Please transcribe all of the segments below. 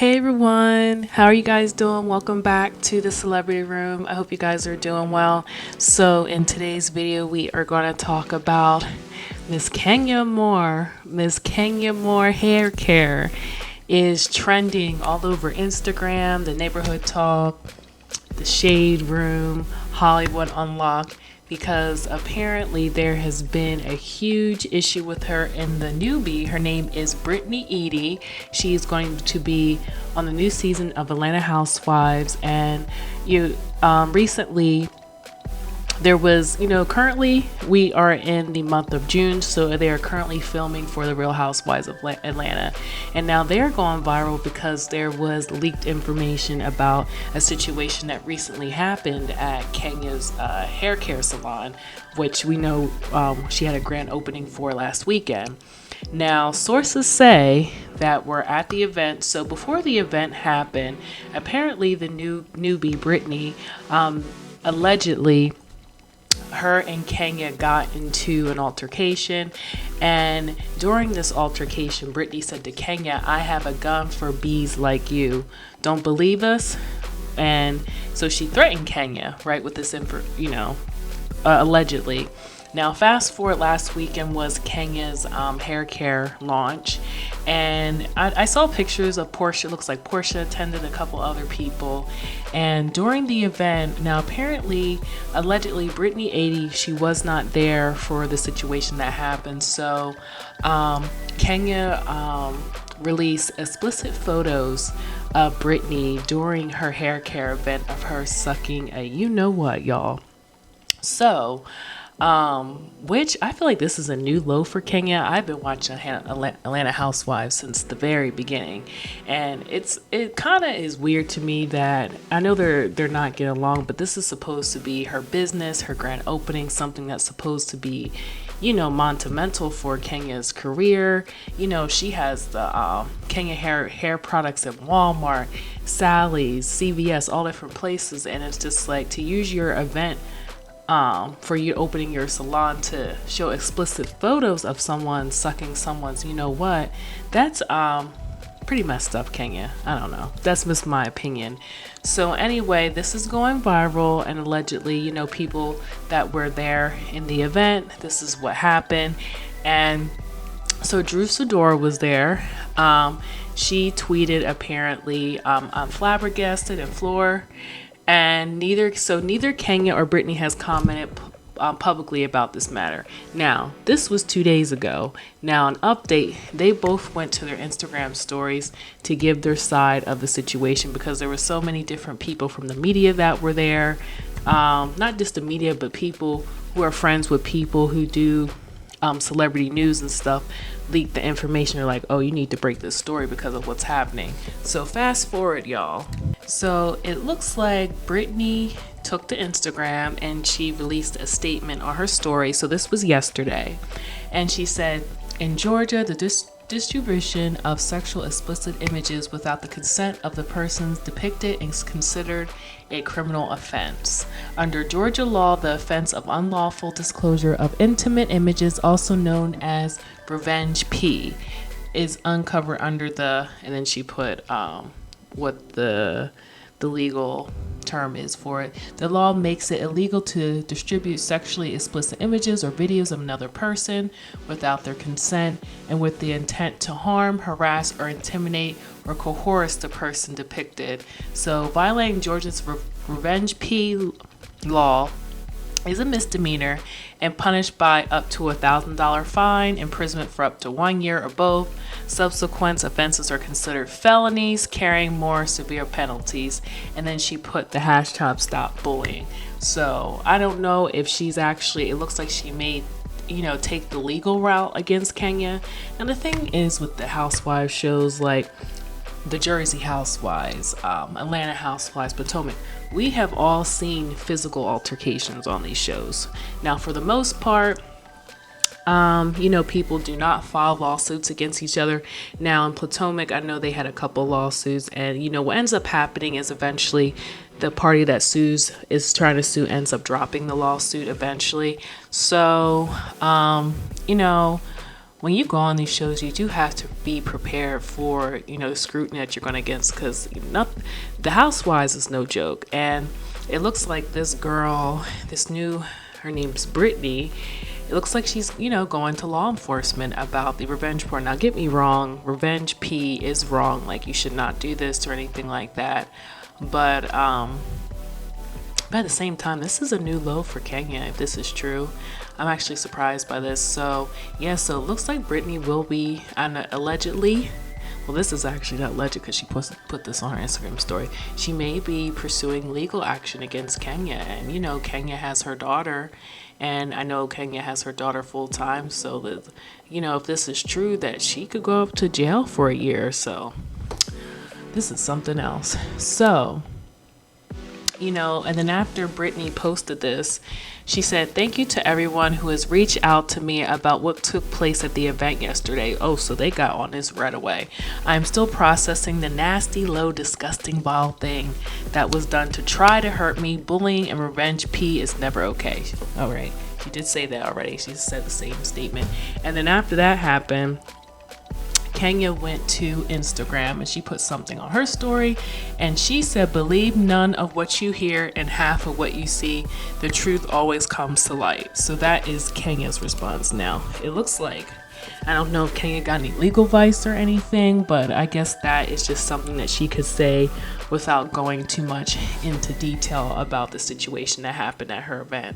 Hey everyone, how are you guys doing? Welcome back to the Celebrity Room. I hope you guys are doing well. So in today's video, we are going to talk about Miss Kenya Moore. Miss Kenya Moore hair care is trending all over Instagram, the Neighborhood Talk, the Shade Room, Hollywood Unlocked, because apparently there has been a huge issue with her and the newbie. Her name is Brittany Eady. She's going to be on the new season of Atlanta Housewives, and recently there was, currently we are in the month of June, so they are currently filming for the Real Housewives of Atlanta. And now they're going viral because there was leaked information about a situation that recently happened at Kenya's hair care salon, which we know she had a grand opening for last weekend. Now, sources say that we're at the event. So before the event happened, apparently the newbie Brittany allegedly, her and Kenya got into an altercation, and during this altercation, Brittany said to Kenya, "I have a gun for bees like you. Don't believe us?" And so she threatened Kenya, right, with this allegedly. Now, fast forward, last weekend was Kenya's hair care launch, and I saw pictures of Portia. It looks like Portia attended, a couple other people. And during the event, now apparently, allegedly, Brittany Eady, she was not there for the situation that happened. So Kenya released explicit photos of Brittany during her hair care event of her sucking a you-know-what, y'all. So which I feel like this is a new low for Kenya. I've been watching Atlanta Housewives since the very beginning, and it kind of is weird to me that I know they're not getting along, but this is supposed to be her business, her grand opening, something that's supposed to be, monumental for Kenya's career. She has the Kenya hair products at Walmart, Sally's, CVS, all different places, and it's just like, to use your event for you opening your salon to show explicit photos of someone sucking someone's you-know-what, that's pretty messed up, Kenya. I don't know. That's just my opinion. So anyway, this is going viral, and allegedly, people that were there in the event, this is what happened. And so Drew Sidora was there. She tweeted, apparently, I'm flabbergasted and floored. And neither Kenya or Brittany has commented publicly about this matter. Now, this was 2 days ago. Now, an update, they both went to their Instagram stories to give their side of the situation, because there were so many different people from the media that were there. Not just the media, but people who are friends with people who do celebrity news and stuff, leak the information. They're like, oh, you need to break this story because of what's happening. So fast forward, y'all. So it looks like Brittany took to Instagram and she released a statement on her story. So this was yesterday. And she said, in Georgia, the distribution of sexual explicit images without the consent of the persons depicted is considered a criminal offense. Under Georgia law, the offense of unlawful disclosure of intimate images, also known as revenge P, is uncovered under the, and then she put what the legal term is for it. The law makes it illegal to distribute sexually explicit images or videos of another person without their consent and with the intent to harm, harass, or intimidate or coerce the person depicted. So violating Georgia's revenge P law is a misdemeanor and punished by up to $1,000 fine, imprisonment for up to 1 year, or both. Subsequent offenses are considered felonies, carrying more severe penalties. And then she put the hashtag stop bullying. So I don't know if she's actually, it looks like she may, take the legal route against Kenya. And the thing is with the Housewives shows, like the Jersey Housewives, Atlanta Housewives, Potomac, we have all seen physical altercations on these shows. Now, for the most part, people do not file lawsuits against each other. Now, in Potomac, I know they had a couple lawsuits, and what ends up happening is eventually the party that is trying to sue ends up dropping the lawsuit eventually. So, when you go on these shows, you do have to be prepared for, the scrutiny that you're going to get, because the Housewives is no joke. And it looks like this girl, her name's Brittany. It looks like she's, going to law enforcement about the revenge porn. Now, get me wrong, revenge P is wrong. Like, you should not do this or anything like that. But at the same time, this is a new low for Kenya, if this is true. I'm actually surprised by this. So, yeah, so it looks like Brittany will be, allegedly, well, this is actually not alleged because she put this on her Instagram story. She may be pursuing legal action against Kenya. And, Kenya has her daughter. And I know Kenya has her daughter full time. So, that, if this is true, that she could go up to jail for a year or so. This is something else. So, and then after Brittany posted this, she said, "Thank you to everyone who has reached out to me about what took place at the event yesterday." Oh, so they got on this right away. "I'm still processing the nasty, low, disgusting, vile thing that was done to try to hurt me. Bullying and revenge P is never okay." All right. She did say that already. She said the same statement. And then after that happened, Kenya went to Instagram and she put something on her story, and she said, "Believe none of what you hear and half of what you see. The truth always comes to light." So that is Kenya's response. Now, it looks like, I don't know if Kenya got any legal advice or anything, but I guess that is just something that she could say without going too much into detail about the situation that happened at her event.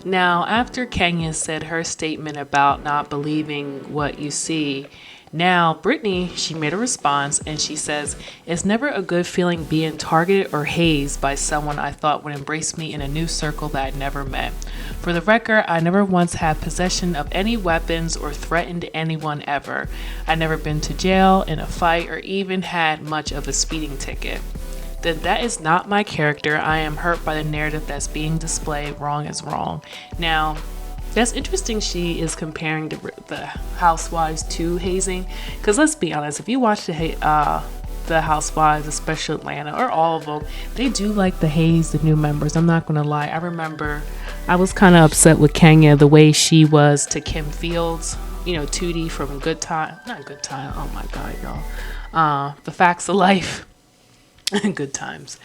Now, after Kenya said her statement about not believing what you see, now, Brittany, she made a response and she says, "It's never a good feeling being targeted or hazed by someone I thought would embrace me in a new circle that I'd never met. For the record, I never once had possession of any weapons or threatened anyone ever. I'd never been to jail, in a fight, or even had much of a speeding ticket. That is not my character. I am hurt by the narrative that's being displayed. Wrong is wrong." Now, that's interesting. She is comparing the Housewives to hazing, because let's be honest, if you watch the Housewives, especially Atlanta or all of them, they do like the haze the new members. I'm not gonna lie. I remember I was kind of upset with Kenya the way she was to Kim Fields, Tootie from Good Time, not Good Time. Oh my God, y'all. The Facts of Life, Good Times.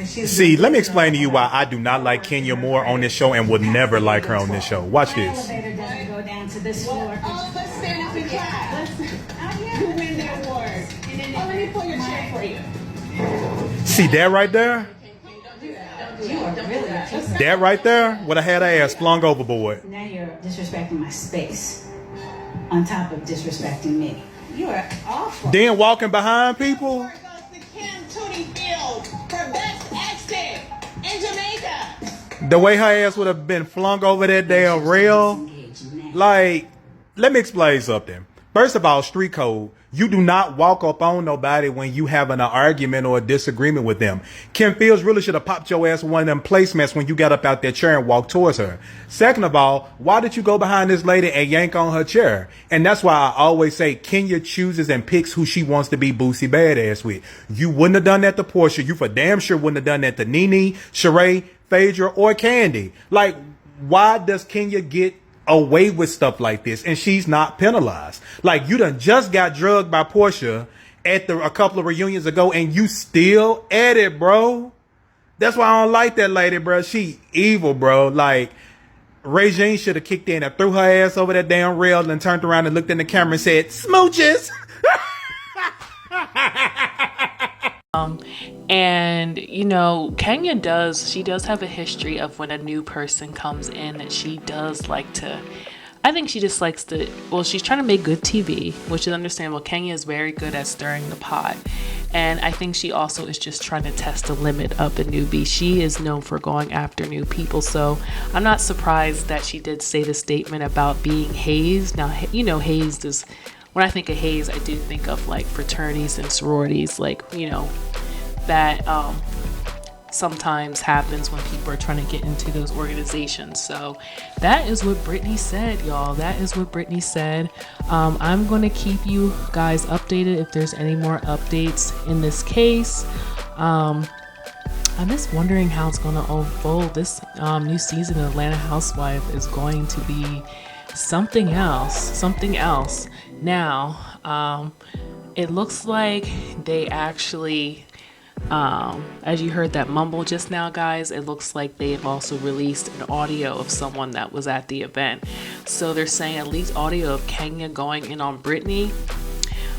See, let me explain to you why I do not like Kenya Moore on this show and would never like her on this show. Watch this. Elevator doesn't go down to this floor. All of us stand up and clap. You win the award. Let me pull your chair for you. See that right there? You are really That right there would have had her ass flung overboard. Now you're disrespecting my space on top of disrespecting me. You are awful. Then walking behind people. Her best accent in Jamaica. The way her ass would have been flung over that damn rail. Like, let me explain something. First of all, street code. You do not walk up on nobody when you having an argument or a disagreement with them. Kim Fields really should have popped your ass with one of them placemats when you got up out that chair and walked towards her. Second of all, why did you go behind this lady and yank on her chair? And that's why I always say Kenya chooses and picks who she wants to be Boosie Badass with. You wouldn't have done that to Portia. You for damn sure wouldn't have done that to Nene, Sheree, Phaedra, or Candy. Like, why does Kenya get away with stuff like this and she's not penalized? Like, you done just got drugged by Portia at a couple of reunions ago and you still at it, bro. That's why I don't like that lady, bro. She evil, bro. Like, Regine should have kicked in and threw her ass over that damn rail and turned around and looked in the camera and said, "Smooches." And Kenya she does have a history of when a new person comes in that she does like to, I think she just likes to, well, she's trying to make good TV, which is understandable. Kenya is very good at stirring the pot. And I think she also is just trying to test the limit of the newbie. She is known for going after new people. So I'm not surprised that she did say the statement about being hazed. Now, hazed is, when I think of haze, I do think of like fraternities and sororities, like, that sometimes happens when people are trying to get into those organizations. So that is what Brittany said, y'all. That is what Brittany said. I'm going to keep you guys updated if there's any more updates in this case. I'm just wondering how it's going to unfold. This new season of Atlanta Housewife is going to be something else. Now, it looks like they actually, as you heard that mumble just now, guys, it looks like they've also released an audio of someone that was at the event. So they're saying at least audio of Kenya going in on Brittany.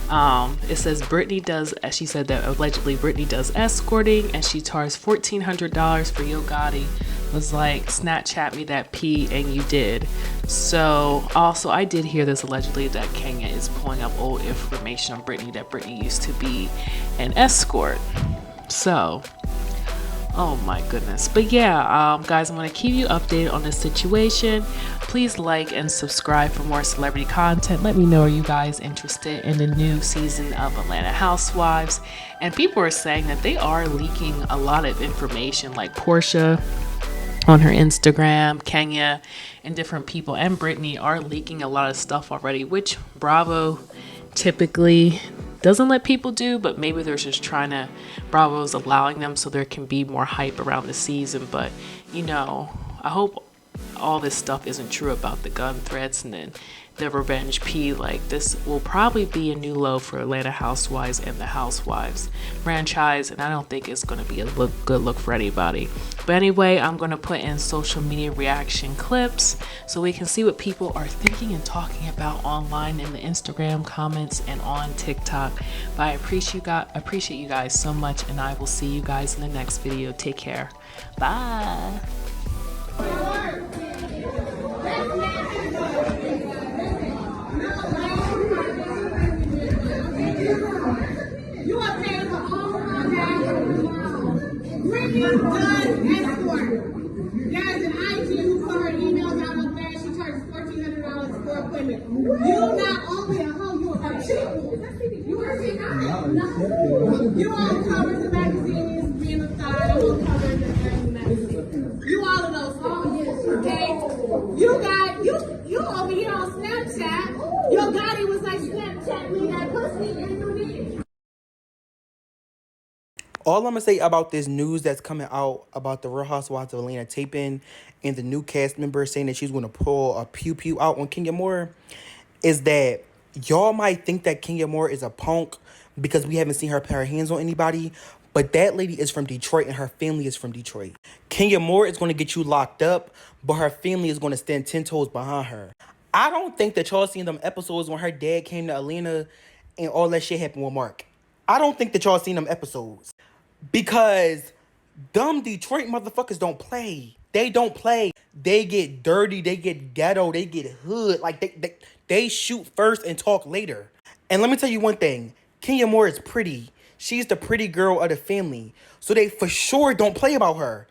It says Brittany does, as she said that allegedly Brittany does escorting and she charged $1,400 for Yo Gotti. Was like, Snapchat me that P and you did. So also I did hear this allegedly that Kenya is pulling up old information on Brittany, that Brittany used to be an escort. So oh my goodness. But yeah, guys, I'm going to keep you updated on this situation. Please like and subscribe for more celebrity content. Let me know, are you guys interested in the new season of Atlanta Housewives? And people are saying that they are leaking a lot of information, like Portia on her Instagram, Kenya, and different people, and Brittany are leaking a lot of stuff already, which Bravo typically doesn't let people do, but maybe they're just trying to, Bravo's allowing them so there can be more hype around the season. But you know, I hope all this stuff isn't true about the gun threats and then the revenge P. Like, this will probably be a new low for Atlanta Housewives and the Housewives franchise, and I don't think it's going to be a good look for anybody. But anyway, I'm going to put in social media reaction clips so we can see what people are thinking and talking about online in the Instagram comments and on TikTok. But I appreciate you guys so much, and I will see you guys in the next video. Take care. Bye. You are paying for all of my bags. Brittany does escort. There's an IG who put her emails out on there. She charges $1,400 for appointment. You not only a hoe, you are cheap. You are cheap. You all cover the magazines, being a star. You all cover the magazine. You all of those hoes, okay? You over here on Snapchat. Your Gotti was like, Snapchat me that pussy, and you did. All I'm gonna say about this news that's coming out about the Real Housewives of Atlanta taping and the new cast member saying that she's gonna pull a pew pew out on Kenya Moore is that y'all might think that Kenya Moore is a punk because we haven't seen her put her hands on anybody, but that lady is from Detroit and her family is from Detroit. Kenya Moore is gonna get you locked up, but her family is gonna stand 10 toes behind her. I don't think that y'all seen them episodes when her dad came to Atlanta and all that shit happened with Mark. I don't think that y'all seen them episodes. Because dumb Detroit motherfuckers don't play. They don't play. They get dirty. They get ghetto. They get hood. Like, they shoot first and talk later. And let me tell you one thing. Kenya Moore is pretty. She's the pretty girl of the family. So they for sure don't play about her.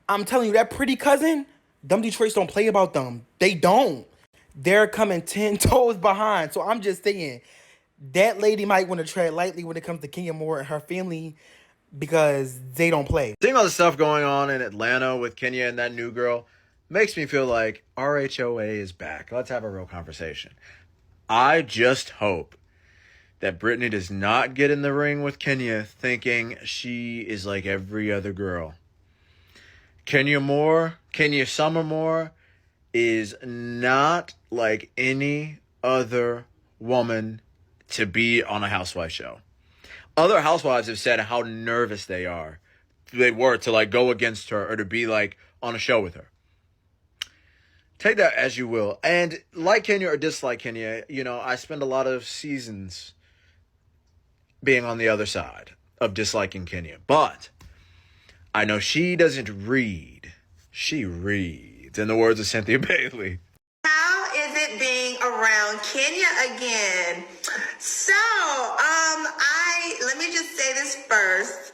I'm telling you, that pretty cousin, dumb Detroits don't play about them. They don't. They're coming 10 toes behind. So I'm just saying, that lady might want to tread lightly when it comes to Kenya Moore and her family, because they don't play. Seeing all the stuff going on in Atlanta with Kenya and that new girl makes me feel like RHOA is back. Let's have a real conversation. I just hope that Brittany does not get in the ring with Kenya thinking she is like every other girl. Kenya Summer Moore is not like any other woman to be on a housewife show. Other housewives have said how nervous they were to like go against her or to be like on a show with her. Take that as you will. And like Kenya or dislike Kenya, you know, I spend a lot of seasons being on the other side of disliking Kenya. But I know she doesn't read. She reads, in the words of Cynthia Bailey. How is it being around Kenya again? So, let me just say this first.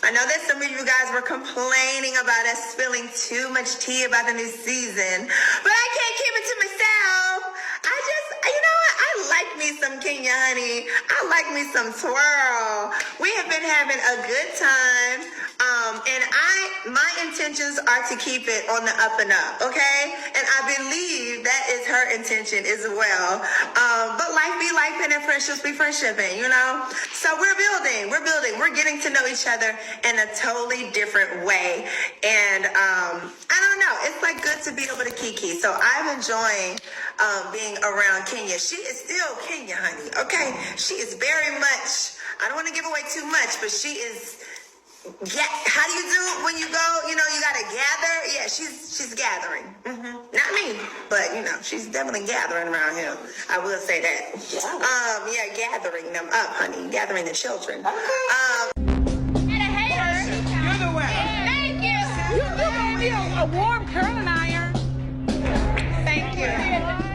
I know that some of you guys were complaining about us spilling too much tea about the new season, but I can't keep it to myself. You know what? I like me some Kenya, honey. I like me some twirl. We have been having a good time. And my intentions are to keep it on the up and up, okay? And I believe that is her intention as well. But life be life and friendships be friendshipping, you know? So we're building, we're getting to know each other in a totally different way. And I don't know, it's like good to be able to kiki. So I'm enjoying being around Kenya. She is still Kenya, honey, okay? She is very much, I don't want to give away too much, but she is, yeah, how do you do it when you go, you know, you got to gather? Yeah, she's gathering. Not me, but, you know, she's definitely gathering around here. I will say that. Yeah, gathering them up, honey, gathering the children. You're the winner. Thank you. You gave me a warm curling iron. Thank you.